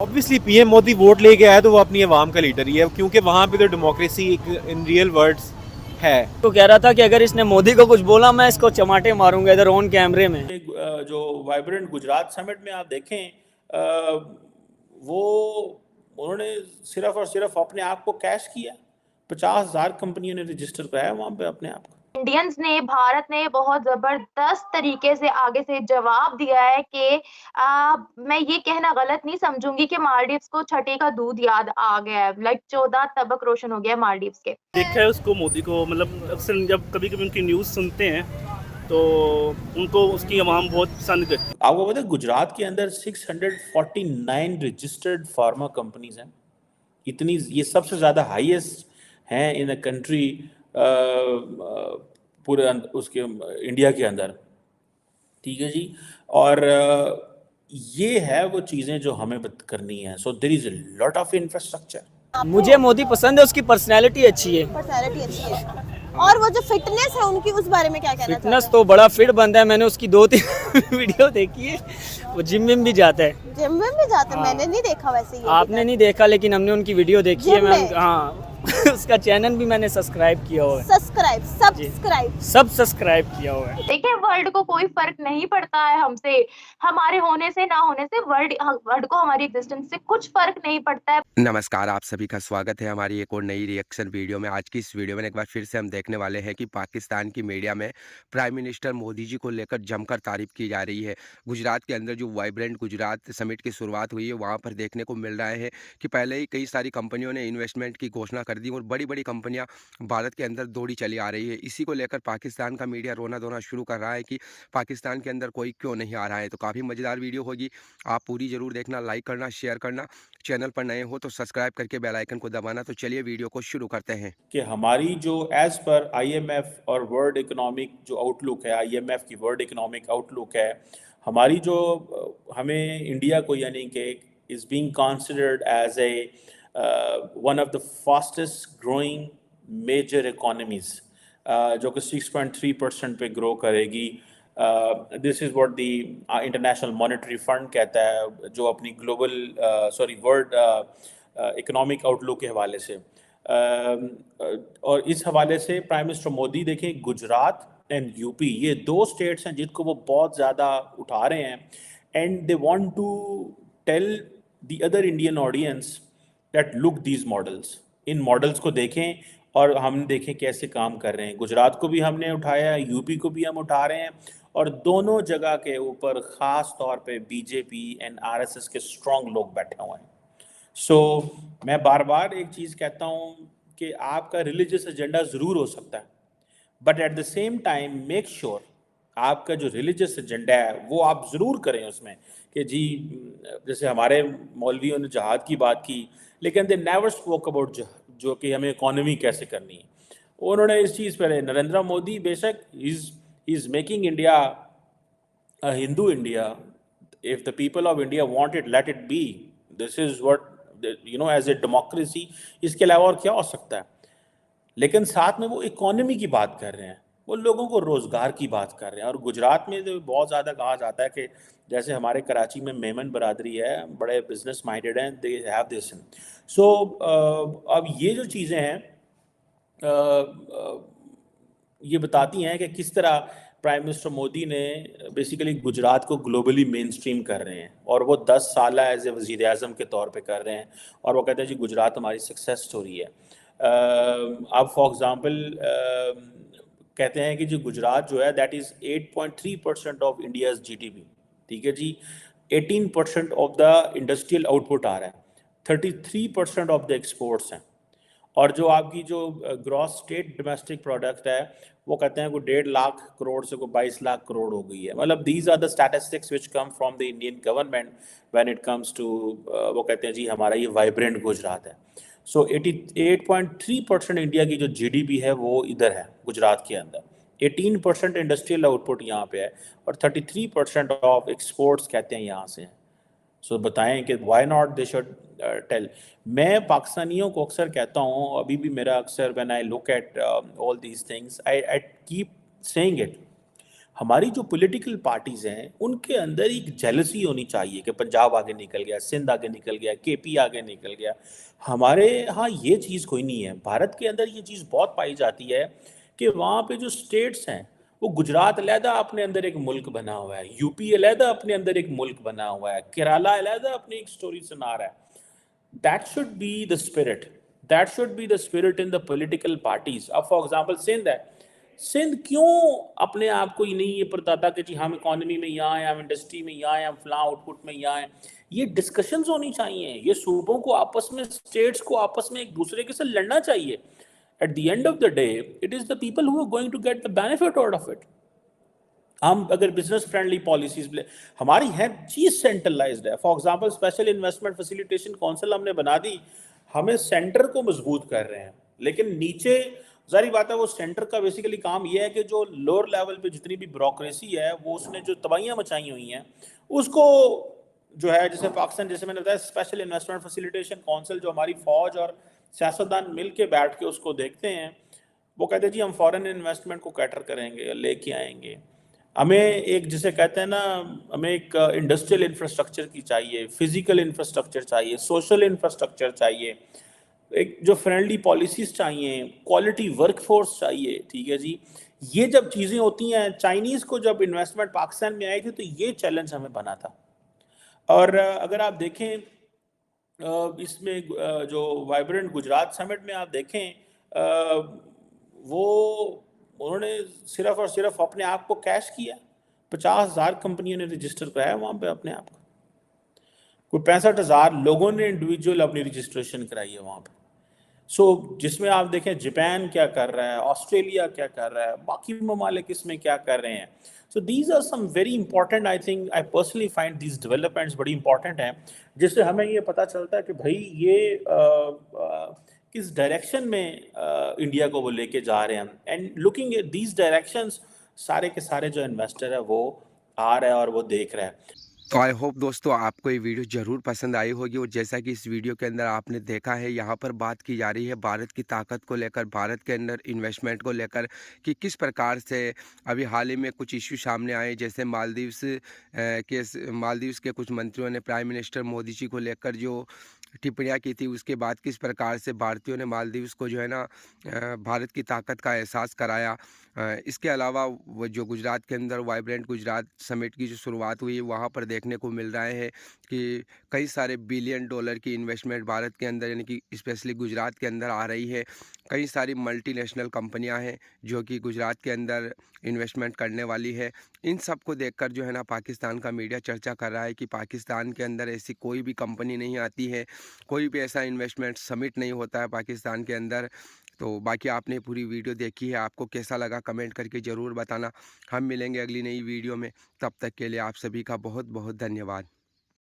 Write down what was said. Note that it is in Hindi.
ऑब्वियसली पीएम मोदी वोट लेके आया तो वो अपनी आवाम का लीडर ही है, क्योंकि वहाँ पे तो डेमोक्रेसी इन रियल वर्ड्स है। तो कह रहा था कि अगर इसने मोदी को कुछ बोला मैं इसको चमाटे मारूंगा इधर ऑन कैमरे में। जो वाइब्रेंट गुजरात समिट में आप देखें, वो उन्होंने सिर्फ और सिर्फ अपने आप को कैश किया। 50,000 कंपनियों ने रजिस्टर कराया वहाँ पे अपने आप को। इंडियंस ने, भारत ने बहुत जबरदस्त तरीके से आगे से जवाब दिया है कि मैं ये कहना गलत नहीं समझूंगी कि मालदीव्स को छठे का दूध याद आ गया है। लाइक 14 तबक रोशन हो गया है मालदीव्स के। देखा है उसको मोदी को, मतलब अक्सर जब कभी कभी उनकी न्यूज़ सुनते हैं तो उनको उसकी आवाम बहुत पसंद करती है। आपको पता है गुजरात के अंदर 649 रजिस्टर्ड फार्मा कंपनीज हैं। इतनी, ये सबसे ज़्यादा हाईएस्ट हैं इन अ कंट्री, पूरे उसके इंडिया के अंदर। ठीक है जी। और ये है वो चीज़ें जो हमें करनी है। So there is a lot of infrastructure. मुझे मोदी पसंद है, उसकी पर्सनैलिटी अच्छी है। पर्सनैलिटी अच्छी है। और वो जो फिटनेस है उनकी, उस बारे में क्या कहना चाहते फिटनेस तो बड़ा फिट बंदा है, मैंने उसकी 2-3 वीडियो देखी है। वो जिम में भी जाता है। जिम में भी जाते हैं? हाँ। मैंने नहीं देखा वैसे ये। आपने नहीं देखा, लेकिन हमने उनकी वीडियो देखी है। जिम मैं में? हाँ उसका चैनल भी मैंने सब्सक्राइब किया हुआ है। सब्सक्राइब सब सब्सक्राइब किया हुआ है। देखिए, वर्ल्ड को कोई फर्क नहीं पड़ता है हमसे, हमारे होने से ना होने से। वर्ल्ड को हमारी एग्जिस्टेंस से कुछ फर्क नहीं पड़ता है। नमस्कार, आप सभी का स्वागत है हमारी एक और नई रिएक्शन वीडियो में। आज की इस वीडियो में एक बार फिर से हम देखने वाले हैं कि पाकिस्तान की मीडिया में प्राइम मिनिस्टर मोदी जी को लेकर जमकर तारीफ की जा रही है। गुजरात के अंदर जो वाइब्रेंट गुजरात समिट की शुरुआत हुई है, वहाँ पर देखने को मिल रहा है कि पहले ही कई सारी कंपनियों ने इन्वेस्टमेंट की घोषणा कर दी और बड़ी बड़ी कंपनियाँ भारत के अंदर दौड़ी चली आ रही है। इसी को लेकर पाकिस्तान का मीडिया रोना धोना शुरू कर रहा है कि पाकिस्तान के अंदर कोई क्यों नहीं आ रहा है। तो काफ़ी मज़ेदार वीडियो होगी, आप पूरी ज़रूर देखना, लाइक करना, शेयर करना, चैनल पर नए हो तो सब्सक्राइब करके बेल आइकन को दबाना। तो चलिए वीडियो को शुरू करते हैं। कि हमारी जो एज पर आईएमएफ और वर्ल्ड इकोनॉमिक जो आउटलुक है, आईएमएफ की वर्ल्ड इकोनॉमिक आउटलुक है, हमारी जो हमें इंडिया को यानी कि is being considered as a one of the fastest growing major economies, जो कि 6.3% पे ग्रो करेगी। This is what the international monetary fund कहता है, जो अपनी ग्लोबल वर्ल्ड इकोनॉमिक आउटलुक के हवाले से। और इस हवाले से प्राइम मिनिस्टर मोदी देखें, गुजरात एंड यूपी, ये दो स्टेट्स हैं जिनको वो बहुत ज़्यादा उठा रहे हैं। And they want to tell the other Indian audience that look these models, इन मॉडल्स को देखें और हम देखें कैसे काम कर रहे हैं। गुजरात को भी हमने उठाया, यूपी को भी हम उठा रहे हैं, और दोनों जगह के ऊपर ख़ास तौर पे बीजेपी एंड आरएसएस के स्ट्रॉन्ग लोग बैठे हुए हैं। सो मैं बार बार एक चीज़ कहता हूँ कि आपका रिलीजियस एजेंडा ज़रूर हो सकता है, but at the same time make sure आपका जो रिलीजियस एजेंडा है वो आप ज़रूर करें उसमें। कि जी, जैसे हमारे मौलवियों ने जहाद की बात की, लेकिन दे नेवर स्पोक अबाउट जो कि हमें इकॉनमी कैसे करनी है। उन्होंने इस चीज़ पर, नरेंद्र मोदी बेशक is making India a Hindu India. If the people of India want it, let it be. This is what, as a democracy, इसके अलावा और क्या हो सकता है। लेकिन साथ में वो इकोनॉमी की बात कर रहे हैं, वो लोगों को रोज़गार की बात कर रहे हैं। और गुजरात में तो बहुत ज़्यादा कहा जाता है कि जैसे हमारे कराची में मेमन बरादरी है, बड़े बिजनेस माइंडेड हैं, दे हैव दिस। सो अब ये जो चीज़ें हैं ये बताती हैं कि किस तरह प्राइम मिनिस्टर मोदी ने बेसिकली गुजरात को ग्लोबली मेन स्ट्रीम कर रहे हैं, और वो 10 साल एज ए वज़ीर आज़म के तौर पे कर रहे हैं। और वो कहते हैं जी गुजरात हमारी सक्सेस स्टोरी है। अब फॉर एग्ज़ाम्पल कहते हैं कि जो गुजरात जो है that is 8.3% of India's GDP. ठीक है जी। 18% ऑफ द इंडस्ट्रियल आउटपुट आ रहा है, 33% ऑफ द एक्सपोर्ट्स हैं, और जो आपकी जो ग्रॉस स्टेट डोमेस्टिक प्रोडक्ट है वो कहते हैं को 1.5 लाख करोड़ से को 22 लाख करोड़ हो गई है। मतलब these are the statistics which come from the Indian government when it comes to, वो कहते हैं जी हमारा ये वाइब्रेंट गुजरात है। सो 88.3% इंडिया की जो जीडीपी है वो इधर है गुजरात के अंदर। 18% इंडस्ट्रियल आउटपुट यहाँ पे है, और 33% ऑफ एक्सपोर्ट्स कहते हैं यहाँ से हैं। सो बताएं कि why not they should tell. मैं पाकिस्तानियों को अक्सर कहता हूँ, अभी भी मेरा अक्सर when I look at all these things, I keep saying it, हमारी जो पॉलिटिकल पार्टीज हैं उनके अंदर एक जेलसी होनी चाहिए कि पंजाब आगे निकल गया, सिंध आगे निकल गया, केपी आगे निकल गया। हमारे यहाँ ये चीज़ कोई नहीं है। भारत के अंदर ये चीज़ बहुत पाई जाती है कि वहाँ पे जो स्टेट्स हैं, वो गुजरात अलहदा अपने अंदर एक मुल्क बना हुआ है, यूपी अलहदा अपने अंदर एक मुल्क बना हुआ है, केरला अलहदा अपनी एक स्टोरी सुना रहा है। That should be the spirit. That should be the spirit in the political parties. अब फॉर एग्जाम्पल सिंध है, सिंध क्यों अपने आप को ये नहीं ये बताता कि जी हम इकोनॉमी में यहाँ हैं, हम इंडस्ट्री में यहाँ हैं, हम फलां आउटपुट में यहाँ हैं। ये डिस्कशंस होनी चाहिए, ये सूबों को आपस में, स्टेट्स को आपस में एक दूसरे के साथ लड़ना चाहिए। At the end of the day it is the people who are going to get the benefit out of it. हम अगर बिजनेस फ्रेंडली पॉलिसीज हमारी है, चीज सेंट्रलाइज्ड है। For example special investment facilitation council हमने बना दी, हमें सेंटर को मजबूत कर रहे हैं, लेकिन नीचे जारी बात है वो सेंटर का बेसिकली काम ये है कि जो लोअर लेवल पे जितनी भी ब्यूरोक्रेसी है वो उसने जो तबाहियां मचाई हुई हैं उसको जो है, जैसे पाकिस्तान, जैसे मैंने बताया स्पेशल इन्वेस्टमेंट फैसिलिटेशन काउंसिल, जो हमारी फौज और सियासतदान मिल के बैठ के उसको देखते हैं, वो कहते हैं जी हम फॉरेन इन्वेस्टमेंट को कैटर करेंगे, लेके आएंगे। हमें एक, जिसे कहते हैं ना, हमें एक इंडस्ट्रियल इंफ्रास्ट्रक्चर की चाहिए, फिजिकल इंफ्रास्ट्रक्चर चाहिए, सोशल इंफ्रास्ट्रक्चर चाहिए, एक जो फ्रेंडली पॉलिसीज चाहिए, क्वालिटी वर्कफोर्स चाहिए। ठीक है जी, ये जब चीज़ें होती हैं, चाइनीज़ को जब इन्वेस्टमेंट पाकिस्तान में आई थी तो ये चैलेंज हमें बना था। और अगर आप देखें इसमें जो वाइब्रेंट गुजरात समिट में आप देखें, वो उन्होंने सिर्फ और सिर्फ अपने आप को कैश किया। 50,000 कंपनियों ने रजिस्टर कराया वहाँ पे अपने आप को, कोई 65,000 लोगों ने इंडिविजुअल अपनी रजिस्ट्रेशन कराई है वहाँ पे। सो जिसमें आप देखें जापान क्या कर रहा है, ऑस्ट्रेलिया क्या कर रहा है, बाकी ममालिक इसमें क्या कर रहे हैं। So these are some very important, I think, I personally find these developments बड़ी इंपॉर्टेंट हैं, जिससे हमें ये पता चलता है कि भाई ये किस डायरेक्शन में इंडिया को वो लेके जा रहे हैं। And looking at these directions, सारे के सारे जो इन्वेस्टर है वो आ रहा है और वो देख रहा है। तो आई होप दोस्तों आपको ये वीडियो ज़रूर पसंद आई होगी। और जैसा कि इस वीडियो के अंदर आपने देखा है, यहाँ पर बात की जा रही है भारत की ताकत को लेकर, भारत के अंदर इन्वेस्टमेंट को लेकर, कि किस प्रकार से अभी हाल ही में कुछ इश्यू सामने आए, जैसे मालदीव्स के कुछ मंत्रियों ने प्राइम मिनिस्टर मोदी जी को लेकर जो टिप्पणियाँ की थी, उसके बाद किस प्रकार से भारतीयों ने मालदीव्स को जो है ना भारत की ताकत का एहसास कराया। इसके अलावा वो जो गुजरात के अंदर वाइब्रेंट गुजरात समिट की जो शुरुआत हुई, वहाँ पर देखने को मिल रहा है कि कई सारे बिलियन डॉलर की इन्वेस्टमेंट भारत के अंदर, यानी कि स्पेशली गुजरात के अंदर आ रही है। कई सारी मल्टीनेशनल कंपनियां हैं जो कि गुजरात के अंदर इन्वेस्टमेंट करने वाली है। इन सब को देखकर जो है ना पाकिस्तान का मीडिया चर्चा कर रहा है कि पाकिस्तान के अंदर ऐसी कोई भी कंपनी नहीं आती है, कोई भी ऐसा इन्वेस्टमेंट समिट नहीं होता है पाकिस्तान के अंदर। तो बाकी आपने पूरी वीडियो देखी है, आपको कैसा लगा कमेंट करके ज़रूर बताना। हम मिलेंगे अगली नई वीडियो में, तब तक के लिए आप सभी का बहुत बहुत धन्यवाद।